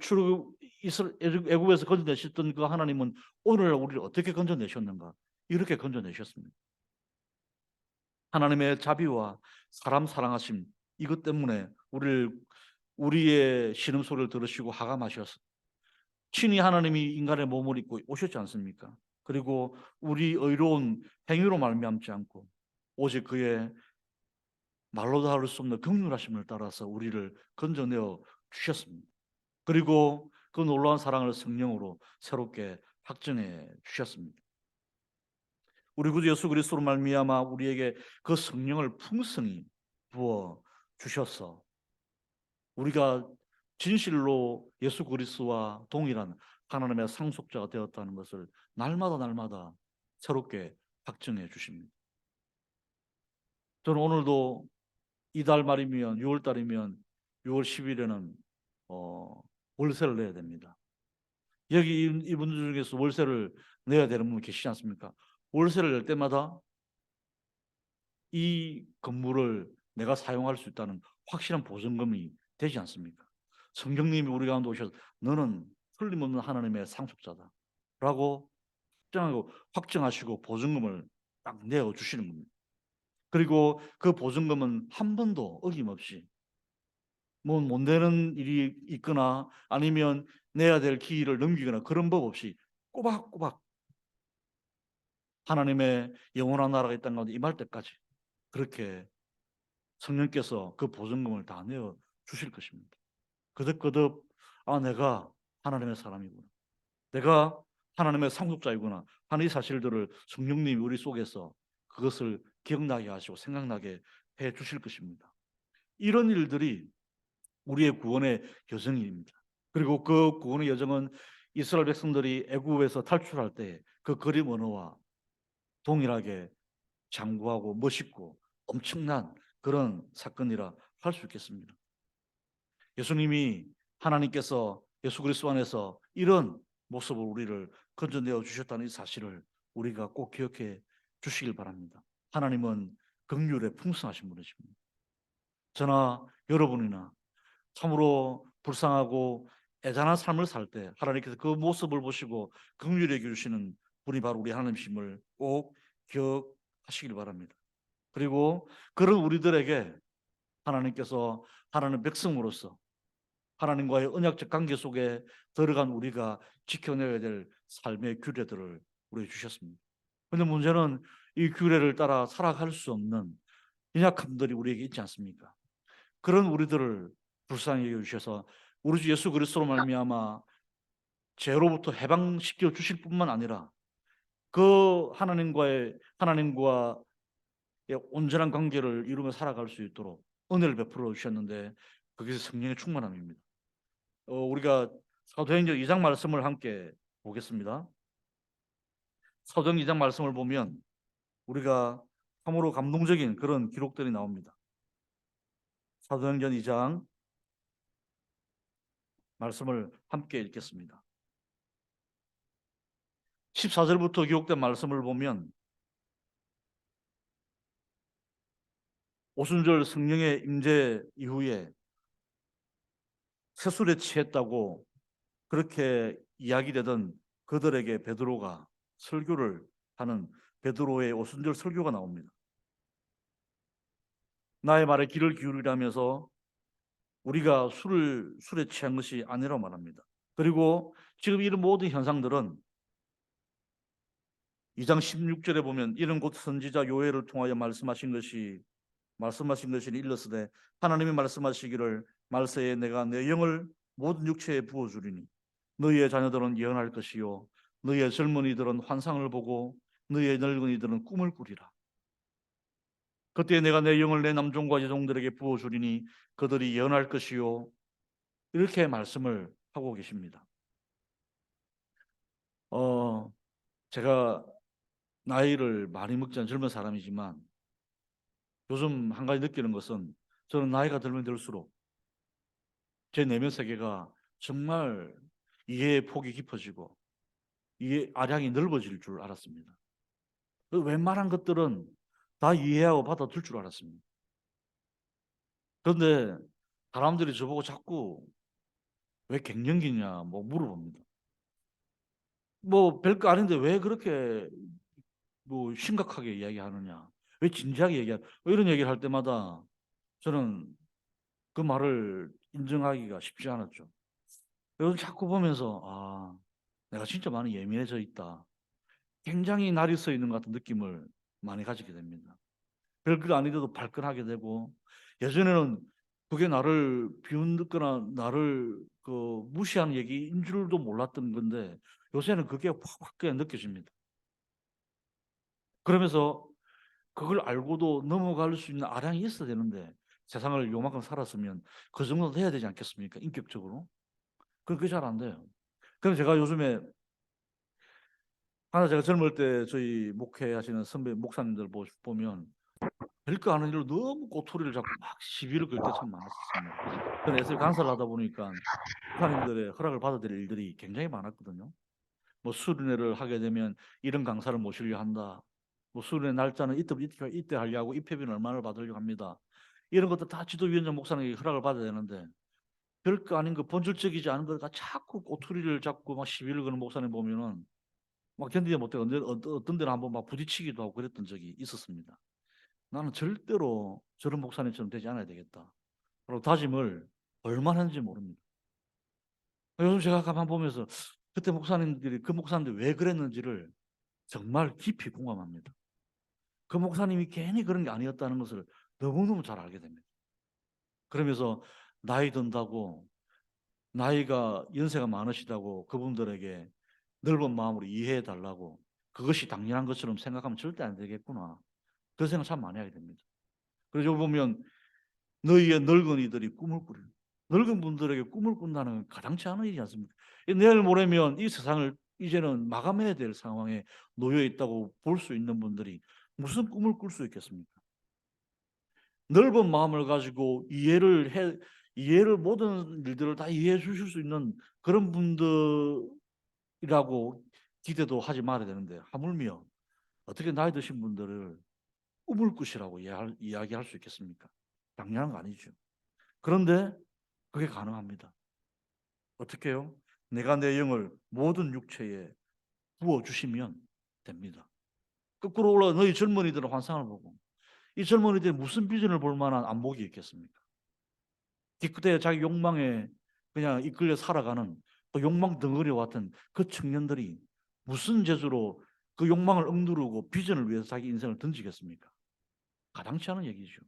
애굽에서 건져내셨던 그 하나님은 오늘날 우리를 어떻게 건져내셨는가? 이렇게 건져내셨습니다. 하나님의 자비와 사람 사랑하심 이것 때문에 우리의 신음소리를 들으시고 하감하셔서 친히 하나님이 인간의 몸을 입고 오셨지 않습니까? 그리고 우리 의로운 행위로 말미암지 않고 오직 그의 말로도 할 수 없는 긍휼하심을 따라서 우리를 건져내어 주셨습니다. 그리고 그 놀라운 사랑을 성령으로 새롭게 확증해 주셨습니다. 우리 구주 예수 그리스도로 말미암아 우리에게 그 성령을 풍성히 부어 주셔서 우리가 진실로 예수 그리스도와 동일한 하나님의 상속자가 되었다는 것을 날마다 새롭게 확증해 주십니다. 저는 오늘도 이달 말이면 6월 달이면 6월 10일에는 월세를 내야 됩니다. 여기 이분들 중에서 월세를 내야 되는 분 계시지 않습니까? 월세를 낼 때마다 이 건물을 내가 사용할 수 있다는 확실한 보증금이 되지 않습니까? 성경님이 우리 가운데 오셔서 너는 틀림없는 하나님의 상속자다 라고 확정하시고 보증금을 딱 내어주시는 겁니다. 그리고 그 보증금은 한 번도 어김없이 뭐 못 내는 일이 있거나 아니면 내야 될 기일을 넘기거나 그런 법 없이 꼬박꼬박 하나님의 영원한 나라가 있다는 가운데 임할 때까지 그렇게 성령께서 그 보증금을 다 내어 주실 것입니다. 거듭거듭 내가 하나님의 사람이구나. 내가 하나님의 상속자이구나 하는 이 사실들을 성령님이 우리 속에서 그것을 기억나게 하시고 생각나게 해 주실 것입니다. 이런 일들이 우리의 구원의 여정입니다. 그리고 그 구원의 여정은 이스라엘 백성들이 애굽에서 탈출할 때 그 그림 언어와 동일하게 장구하고 멋있고 엄청난 그런 사건이라 할 수 있겠습니다. 예수님이 하나님께서 예수 그리스도 안에서 이런 모습으로 우리를 건져내어 주셨다는 이 사실을 우리가 꼭 기억해 주시길 바랍니다. 하나님은 긍휼에 풍성하신 분이십니다. 저나 여러분이나 참으로 불쌍하고 애잔한 삶을 살 때 하나님께서 그 모습을 보시고 긍휼히 여겨 주시는 분이 바로 우리 하나님이심을 꼭 기억하시길 바랍니다. 그리고 그런 우리들에게 하나님께서 하나님 백성으로서 하나님과의 언약적 관계 속에 들어간 우리가 지켜내야 될 삶의 규례들을 우리에게 주셨습니다. 그런데 문제는 이 규례를 따라 살아갈 수 없는 연약함들이 우리에게 있지 않습니까? 그런 우리들을 불쌍히 여겨주셔서 우리 주 예수 그리스도로 말미암아 죄로부터 해방시켜 주실 뿐만 아니라 그 하나님과 온전한 관계를 이루며 살아갈 수 있도록 은혜를 베풀어 주셨는데 그게 성령의 충만함입니다. 우리가 사도행전 2장 말씀을 함께 보겠습니다. 사도행전 2장 말씀을 보면 우리가 참으로 감동적인 그런 기록들이 나옵니다. 사도행전 2장 말씀을 함께 읽겠습니다. 14절부터 기록된 말씀을 보면 오순절 성령의 임재 이후에 세술에 취했다고 그렇게 이야기되던 그들에게 베드로가 설교를 하는 베드로의 오순절 설교가 나옵니다. 나의 말에 귀를 기울이라면서 우리가 술에 취한 것이 아니라고 말합니다. 그리고 지금 이런 모든 현상들은 2장 16절에 보면 이는 곧 선지자 요엘을 통하여 말씀하신 것이 일렀으되 하나님이 말씀하시기를 말세에 내가 내 영을 모든 육체에 부어주리니 너희의 자녀들은 예언할 것이요 너희의 젊은이들은 환상을 보고 너희의 늙은이들은 꿈을 꾸리라. 그때 내가 내 영을 내 남종과 여종들에게 부어주리니 그들이 예언할 것이요 이렇게 말씀을 하고 계십니다. 제가 나이를 많이 먹지 않은 젊은 사람이지만 요즘 한 가지 느끼는 것은 저는 나이가 들면 들수록 제 내면 세계가 정말 이해의 폭이 깊어지고 이해 아량이 넓어질 줄 알았습니다. 웬만한 것들은 다 이해하고 받아들 줄 알았습니다. 그런데 사람들이 저보고 자꾸 왜 갱년기냐 뭐 물어봅니다. 뭐 별거 아닌데 왜 그렇게 뭐 심각하게 이야기하느냐, 왜 진지하게 뭐 이런 얘기를 할 때마다 저는 그 말을 인정하기가 쉽지 않았죠. 요즘 자꾸 보면서 내가 진짜 많이 예민해져 있다. 굉장히 날이 서 있는 것 같은 느낌을 많이 가지게 됩니다. 별거 아닌데도 발끈하게 되고 예전에는 그게 나를 비웃거나 나를 무시하는 얘기인 줄도 몰랐던 건데 요새는 그게 확 그냥 느껴집니다. 그러면서 그걸 알고도 넘어갈 수 있는 아량이 있어야 되는데 세상을 요만큼 살았으면 그 정도는 해야 되지 않겠습니까? 인격적으로. 그게 잘 안 돼요. 그래서 제가 요즘에 제가 젊을 때 저희 목회하시는 선배 목사님들 보면 별거 아닌 일로 너무 꼬투리를 잡고 막 시비를 걸 때 참 많았었습니다. 저는 예수를 간사를 하다 보니까 목사님들의 허락을 받아야 될 일들이 굉장히 많았거든요. 뭐 수련회를 하게 되면 이런 강사를 모시려 한다. 뭐 수련회 날짜는 이때 하려고 입회비는 얼마나 받으려고 합니다. 이런 것도 다 지도위원장 목사님에게 허락을 받아야 되는데 별거 아닌 거 본질적이지 않은 거가 자꾸 꼬투리를 잡고 막 시비를 거는 목사님 보면은 막 견디지 못해 어떤 데는 한번 막 부딪히기도 하고 그랬던 적이 있었습니다. 나는 절대로 저런 목사님처럼 되지 않아야 되겠다. 그리고 다짐을 얼마나 했는지 모릅니다. 요즘 제가 가만 보면서 그때 목사님들이 그 목사님들이 왜 그랬는지를 정말 깊이 공감합니다. 그 목사님이 괜히 그런 게 아니었다는 것을 너무너무 잘 알게 됩니다. 그러면서 나이 든다고 나이가 연세가 많으시다고 그분들에게 넓은 마음으로 이해해 달라고 그것이 당연한 것처럼 생각하면 절대 안 되겠구나. 그 생각 참 많이 하게 됩니다. 그래서 보면 너희의 늙은이들이 꿈을 꾸리는 늙은 분들에게 꿈을 꾼다는 건 가당치 않은 일이지 않습니까? 내일 모레면 이 세상을 이제는 마감해야 될 상황에 놓여 있다고 볼 수 있는 분들이 무슨 꿈을 꿀 수 있겠습니까? 넓은 마음을 가지고 이해를 모든 일들을 다 이해해 주실 수 있는 그런 분들이라고 기대도 하지 말아야 되는데 하물며 어떻게 나이 드신 분들을 꿈을 꾸시라고 이야기할 수 있겠습니까? 당연한 거 아니죠. 그런데 그게 가능합니다. 어떻게 해요? 내가 내 영을 모든 육체에 부어주시면 됩니다. 거꾸로 올라 너희 젊은이들의 환상을 보고 이 젊은이들이 무슨 비전을 볼 만한 안목이 있겠습니까? 기껏해야 자기 욕망에 그냥 이끌려 살아가는 그 욕망 덩어리와 같은 그 청년들이 무슨 재주로 그 욕망을 억누르고 비전을 위해서 자기 인생을 던지겠습니까? 가당치 않은 얘기죠.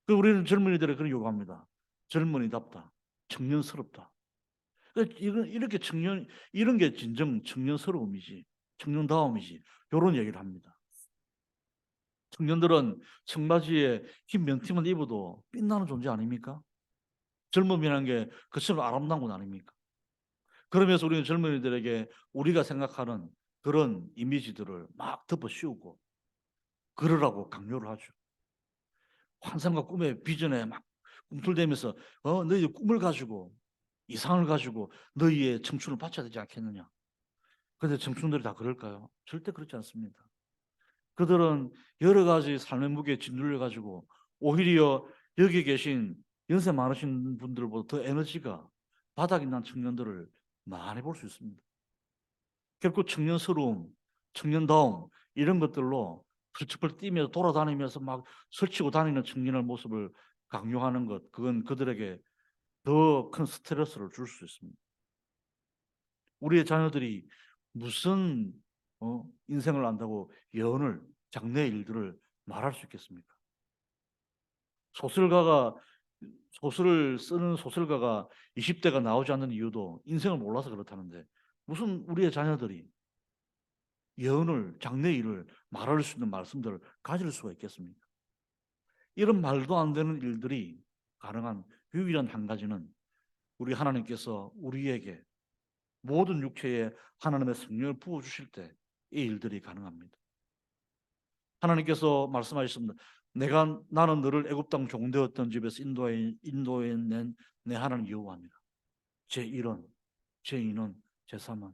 그 우리는 젊은이들의 그런 요구합니다. 젊은이답다. 청년스럽다. 이렇게 이런 게 진정 청년스러움이지. 청년다움이지. 이런 얘기를 합니다. 청년들은 청바지에 흰 명티만 입어도 빛나는 존재 아닙니까? 젊음이라는 게 그처럼 아름다운 건 아닙니까? 그러면서 우리는 젊은이들에게 우리가 생각하는 그런 이미지들을 막 덮어 씌우고 그러라고 강요를 하죠. 환상과 꿈의 비전에 막 꿈틀대면서 너희 꿈을 가지고 이상을 가지고 너희의 청춘을 바쳐야 되지 않겠느냐. 그런데 청춘들이 다 그럴까요? 절대 그렇지 않습니다. 그들은 여러 가지 삶의 무게에 짓눌려 가지고 오히려 여기 계신 연세 많으신 분들보다 더 에너지가 바닥이 난 청년들을 많이 볼 수 있습니다. 결국 청년스러움, 청년다움 이런 것들로 펄쩍펄쩍 뛰면서 돌아다니면서 막 설치고 다니는 청년의 모습을 강요하는 것, 그건 그들에게 더 큰 스트레스를 줄 수 있습니다. 우리의 자녀들이 무슨 인생을 안다고 예언을 장래 일들을 말할 수 있겠습니까? 소설가가 소설을 쓰는 소설가가 20대가 나오지 않는 이유도 인생을 몰라서 그렇다는데 무슨 우리의 자녀들이 예언을 장래 일을 말할 수 있는 말씀들을 가질 수가 있겠습니까? 이런 말도 안 되는 일들이 가능한 유일한 한 가지는 우리 하나님께서 우리에게 모든 육체에 하나님의 성령을 부어 주실 때 이 일들이 가능합니다. 하나님께서 말씀하셨습니다. 나는 너를 애굽 땅 종되었던 집에서 인도해 낸 내 하나님 여호와입니다. 제1원, 제2원, 제3원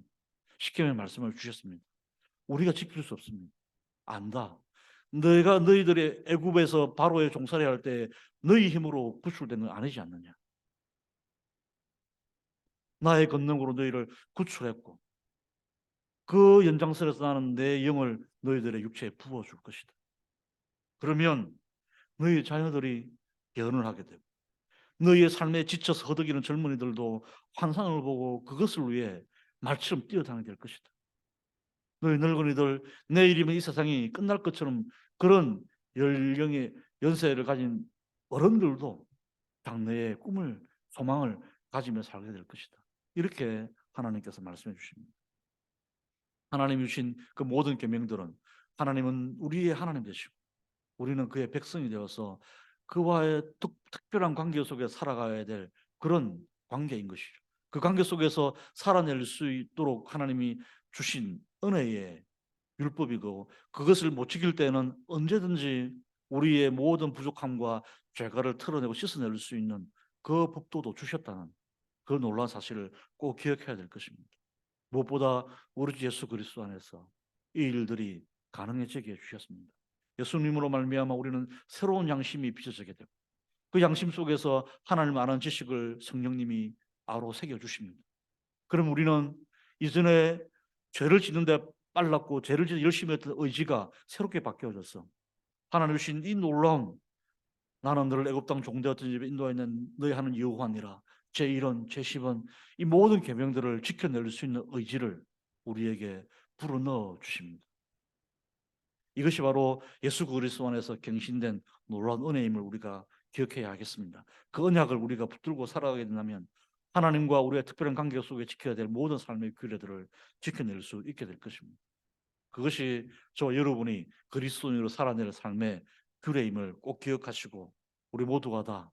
십계명의 말씀을 주셨습니다. 우리가 지킬 수 없습니다. 안다. 너희가 너희들의 애굽에서 바로의 종살이 할 때 너희 힘으로 구출된 건 아니지 않느냐. 나의 권능으로 너희를 구출했고 그 연장선에서 나는 내 영을 너희들의 육체에 부어줄 것이다. 그러면 너희 자녀들이 예언을 하게 되고 너희의 삶에 지쳐서 허덕이는 젊은이들도 환상을 보고 그것을 위해 말처럼 뛰어다니게 될 것이다. 너희 늙은이들 내일이면 이 세상이 끝날 것처럼 그런 연령의 연세를 가진 어른들도 장래의 꿈을 소망을 가지며 살게 될 것이다. 이렇게 하나님께서 말씀해 주십니다. 하나님이 주신 그 모든 계명들은 하나님은 우리의 하나님 되시고 우리는 그의 백성이 되어서 그와의 특별한 관계 속에 살아가야 될 그런 관계인 것이죠. 그 관계 속에서 살아낼 수 있도록 하나님이 주신 은혜의 율법이고 그것을 못 지킬 때는 언제든지 우리의 모든 부족함과 죄가를 털어내고 씻어낼 수 있는 그 법도도 주셨다는 그 놀라운 사실을 꼭 기억해야 될 것입니다. 무엇보다 우리 주 예수 그리스도 안에서 이 일들이 가능해지게 해주셨습니다. 예수님으로 말미암아 우리는 새로운 양심이 빚어지게 되고 그 양심 속에서 하나님 아는 지식을 성령님이 아로 새겨주십니다. 그럼 우리는 이전에 죄를 짓는데 빨랐고 죄를 짓는 열심히 했던 의지가 새롭게 바뀌어졌어. 하나님 주신 이 놀라운 나는 너를 애굽 땅 종되었던 집에 인도하여 있는 너희 하는 여호와니라 제1원 제10원 이 모든 계명들을 지켜낼 수 있는 의지를 우리에게 불어넣어 주십니다. 이것이 바로 예수 그리스도 안에서 갱신된 놀라운 은혜임을 우리가 기억해야 하겠습니다. 그 언약을 우리가 붙들고 살아가게 된다면 하나님과 우리의 특별한 관계 속에 지켜야 될 모든 삶의 규례들을 지켜낼 수 있게 될 것입니다. 그것이 저와 여러분이 그리스도인으로 살아낼 삶의 규례임을 꼭 기억하시고 우리 모두가 다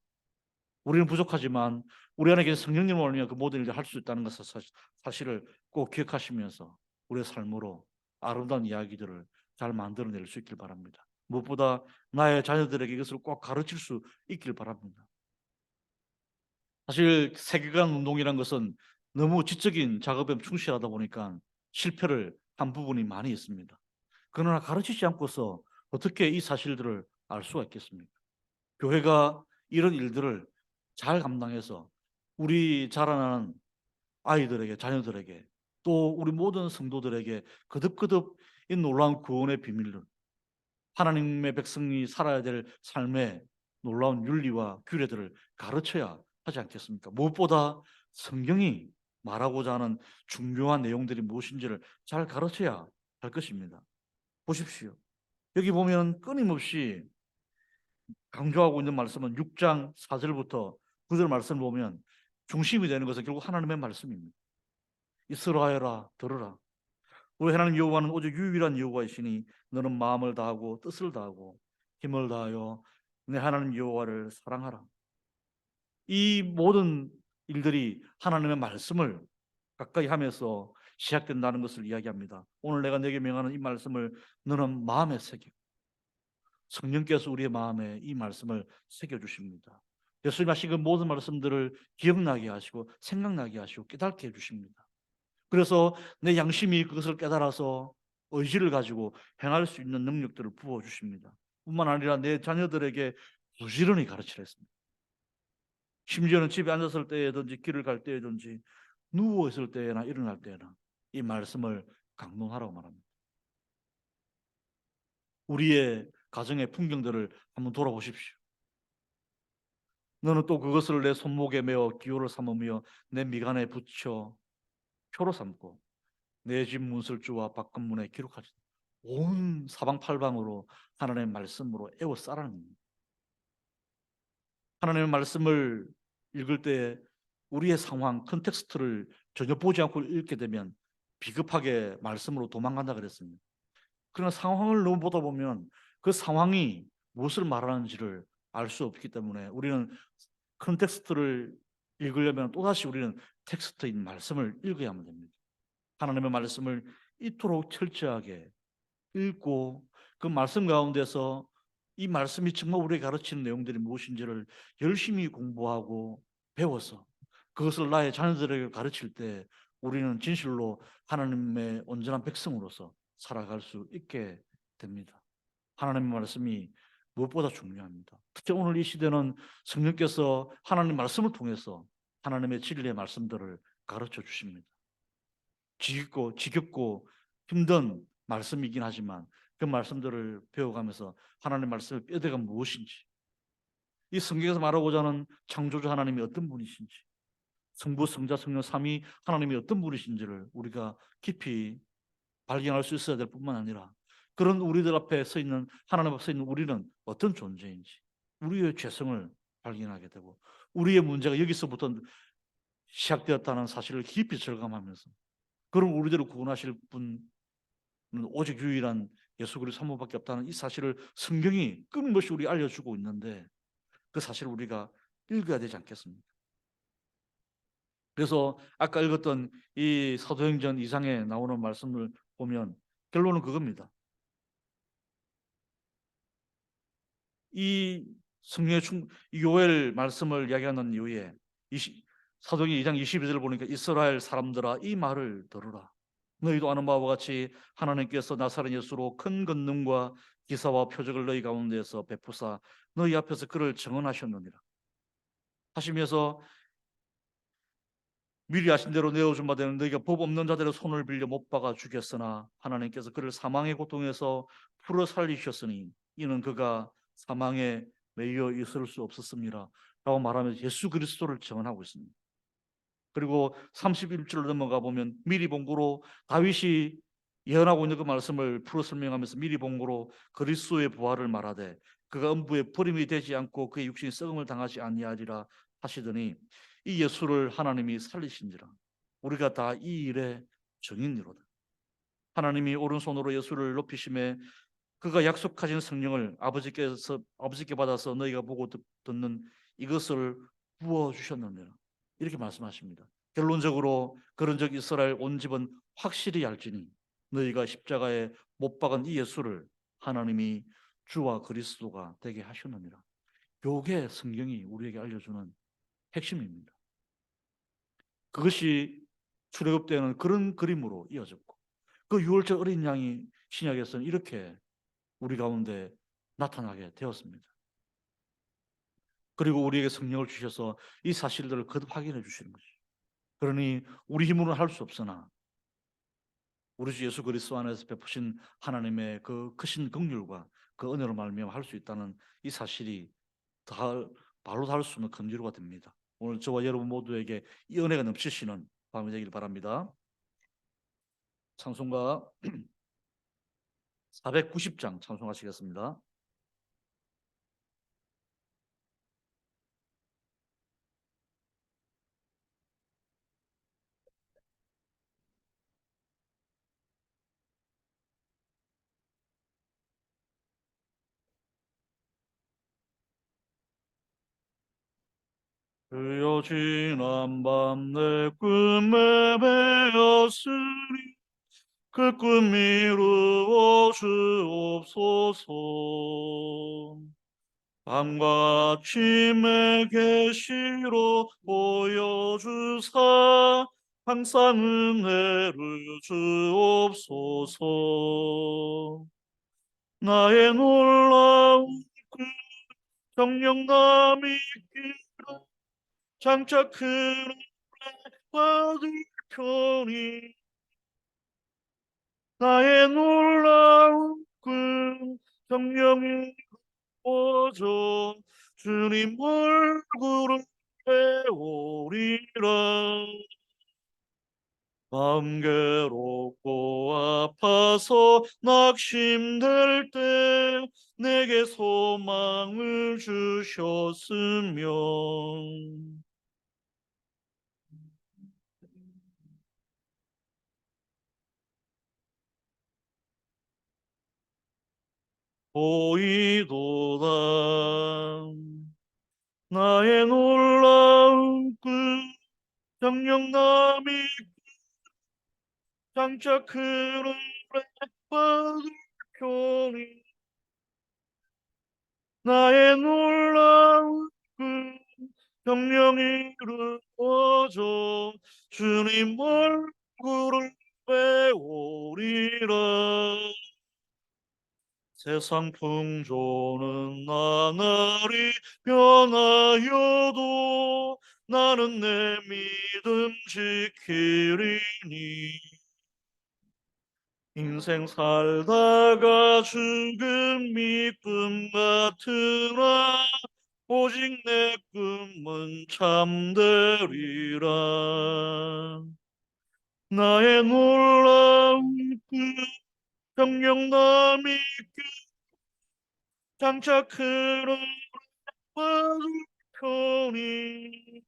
우리는 부족하지만 우리 안에 계신 성령님을 올리면 그 모든 일을 할 수 있다는 것을 사실을 꼭 기억하시면서 우리의 삶으로 아름다운 이야기들을 잘 만들어낼 수 있길 바랍니다. 무엇보다 나의 자녀들에게 이것을 꼭 가르칠 수 있길 바랍니다. 사실 세계관 운동이란 것은 너무 지적인 작업에 충실하다 보니까 실패를 한 부분이 많이 있습니다. 그러나 가르치지 않고서 어떻게 이 사실들을 알 수가 있겠습니까? 교회가 이런 일들을 잘 감당해서 우리 자라나는 아이들에게, 자녀들에게, 또 우리 모든 성도들에게 거듭거듭 이 놀라운 구원의 비밀을, 하나님의 백성이 살아야 될 삶의 놀라운 윤리와 규례들을 가르쳐야 하지 않겠습니까? 무엇보다 성경이 말하고자 하는 중요한 내용들이 무엇인지를 잘 가르쳐야 할 것입니다. 보십시오. 여기 보면 끊임없이 강조하고 있는 말씀은 6장 4절부터 9절 말씀을 보면 중심이 되는 것은 결국 하나님의 말씀입니다. 이스라엘아 들으라. 우리 하나님 여호와는 오직 유일한 여호와이시니 너는 마음을 다하고 뜻을 다하고 힘을 다하여 내 하나님 여호와를 사랑하라. 이 모든 일들이 하나님의 말씀을 가까이 하면서 시작된다는 것을 이야기합니다. 오늘 내가 내게 명하는 이 말씀을 너는 마음에 새겨. 성령께서 우리의 마음에 이 말씀을 새겨주십니다. 예수님 하신 그 모든 말씀들을 기억나게 하시고 생각나게 하시고 깨닫게 해주십니다. 그래서 내 양심이 그것을 깨달아서 의지를 가지고 행할 수 있는 능력들을 부어주십니다. 뿐만 아니라 내 자녀들에게 부지런히 가르치라 했습니다. 심지어는 집에 앉았을 때든지 길을 갈 때든지 누워있을 때나 일어날 때나 이 말씀을 강론하라고 말합니다. 우리의 가정의 풍경들을 한번 돌아보십시오. 너는 또 그것을 내 손목에 메어 기호를 삼으며 내 미간에 붙여 표로 삼고 내 집 문설주와 밖문에 기록하지. 온 사방팔방으로 하나님의 말씀으로 에워싸라는 겁니다. 하나님의 말씀을 읽을 때 우리의 상황, 컨텍스트를 전혀 보지 않고 읽게 되면 비겁하게 말씀으로 도망간다 그랬습니다. 그러나 상황을 너무 보다 보면 그 상황이 무엇을 말하는지를 알 수 없기 때문에 우리는 컨텍스트를 읽으려면 또다시 우리는 텍스트인 말씀을 읽어야만 됩니다. 하나님의 말씀을 이토록 철저하게 읽고 그 말씀 가운데서 이 말씀이 정말 우리에게 가르치는 내용들이 무엇인지를 열심히 공부하고 배워서 그것을 나의 자녀들에게 가르칠 때 우리는 진실로 하나님의 온전한 백성으로서 살아갈 수 있게 됩니다. 하나님의 말씀이 무엇보다 중요합니다. 특히 오늘 이 시대는 성령께서 하나님 말씀을 통해서 하나님의 진리의 말씀들을 가르쳐 주십니다. 지겹고 힘든 말씀이긴 하지만 그 말씀들을 배워가면서 하나님의 말씀의 뼈대가 무엇인지, 이 성경에서 말하고자 하는 창조주 하나님이 어떤 분이신지, 성부, 성자, 성령 삼위 하나님이 어떤 분이신지를 우리가 깊이 발견할 수 있어야 될 뿐만 아니라 그런 우리들 앞에 서 있는, 하나님 앞에 서 있는 우리는 어떤 존재인지, 우리의 죄성을 발견하게 되고 우리의 문제가 여기서부터 시작되었다는 사실을 깊이 절감하면서 그럼 우리들을 구원하실 분은 오직 유일한 예수 그리스도 한 분밖에 없다는 이 사실을 성경이 끊임없이 우리 알려주고 있는데 그 사실을 우리가 읽어야 되지 않겠습니까? 그래서 아까 읽었던 이 사도행전 2장에 나오는 말씀을 보면 결론은 그겁니다. 이 성령의 이 요엘 말씀을 이야기하는 이후에 사도행전 2장 22절을 보니까 이스라엘 사람들아 이 말을 들으라. 너희도 아는 바와 같이 하나님께서 나사렛 예수로 큰 권능과 기사와 표적을 너희 가운데에서 베푸사 너희 앞에서 그를 증언하셨느니라 하시면서 미리 아신 대로 내어준 바 되는 너희가 법 없는 자들의 손을 빌려 못 박아 죽였으나 하나님께서 그를 사망의 고통에서 풀어 살리셨으니 이는 그가 사망에 매여 있을 수 없었습니다 라고 말하면서 예수 그리스도를 증언하고 있습니다. 그리고 31절로 넘어가 보면 미리 본고로 다윗이 예언하고 있는 그 말씀을 풀어 설명하면서 미리 본고로 그리스도의 부활을 말하되 그가 음부에 버림이 되지 않고 그의 육신이 썩음을 당하지 아니하리라 하시더니 이 예수를 하나님이 살리신지라 우리가 다 이 일의 증인이로다. 하나님이 오른손으로 예수를 높이심에 그가 약속하신 성령을 아버지께 받아서 너희가 보고 듣는 이것을 부어 주셨느니라 이렇게 말씀하십니다. 결론적으로 그런즉 이스라엘 온 집은 확실히 알지니 너희가 십자가에 못 박은 이 예수를 하나님이 주와 그리스도가 되게 하셨느니라. 요게 성경이 우리에게 알려주는 핵심입니다. 그것이 출애굽 때는 그런 그림으로 이어졌고 그 유월절 어린 양이 신약에서는 이렇게 우리 가운데 나타나게 되었습니다. 그리고 우리에게 성령을 주셔서 이 사실들을 거듭 확인해 주시는 거죠. 그러니 우리 힘으로는 할 수 없으나 우리 주 예수 그리스도 안에서 베푸신 하나님의 그 크신 긍휼과 그 은혜로 말미암아 할 수 있다는 이 사실이 다 바로 닿을 수 있는 금지로가 됩니다. 오늘 저와 여러분 모두에게 이 은혜가 넘치시는 밤이 되길 바랍니다. 찬송가 490장 찬송하시겠습니다. 주여 지난 밤 내 꿈에 베었으니 그 꿈 이루어 주옵소서. 밤과 아침의 계시로 보여주사 항상 은혜를 주옵소서. 나의 놀라운 그 정령감이 있기로 장차 큰 은혜 받을 편이 나의 놀라운 그 정령이 오죠 주님 얼굴을 배우리라. 마음 괴롭고 아파서 낙심될 때 내게 소망을 주셨으면 보이도다. 나의 놀라운 그 정령남이 장차 큰 은혜 받을 편이 나의 놀라운 그 정령이 이루어져 주님 얼굴을 배우리라. 세상 풍조는 나날이 변하여도 나는 내 믿음 지키리니 인생 살다가 죽음이 꿈 같으나 오직 내 꿈은 참되리라. 나의 놀라운 그 정령남이 장차 그런 받을 편이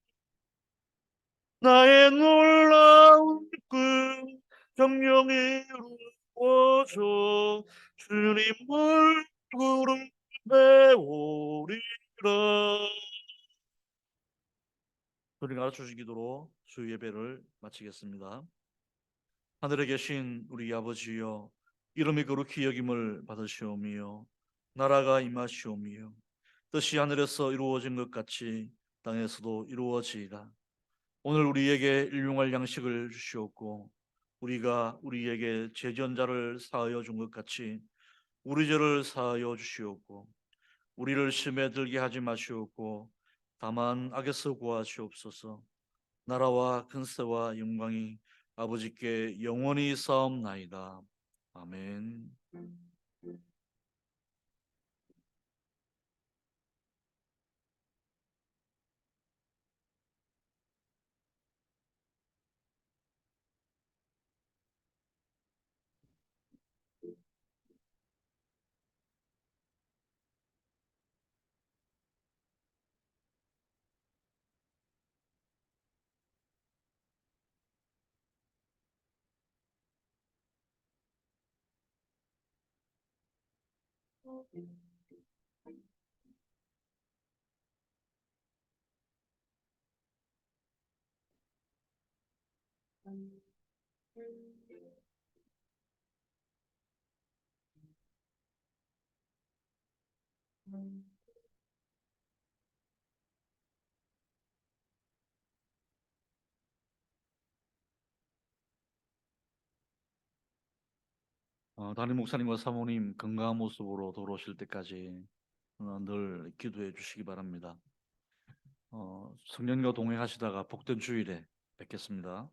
나의 놀라운 그 정령이 이루어져 주님 얼굴을 배우리라. 우리가 가르쳐주신 기도로 주 예배를 마치겠습니다. 하늘에 계신 우리 아버지여, 이름이 거룩히 여김을 받으시오며 나라가 임하시오며 뜻이 하늘에서 이루어진 것 같이 땅에서도 이루어지이다. 오늘 우리에게 일용할 양식을 주시옵고 우리가 우리에게 죄전자를 사하여 준 것 같이 우리 죄를 사하여 주시옵고 우리를 심에 들게 하지 마시옵고 다만 악에서 구하시옵소서. 나라와 근세와 영광이 아버지께 영원히 싸움나이다. 아멘. 담임 목사님과 사모님 건강한 모습으로 돌아오실 때까지 늘 기도해 주시기 바랍니다. 성령과 동행하시다가 복된 주일에 뵙겠습니다.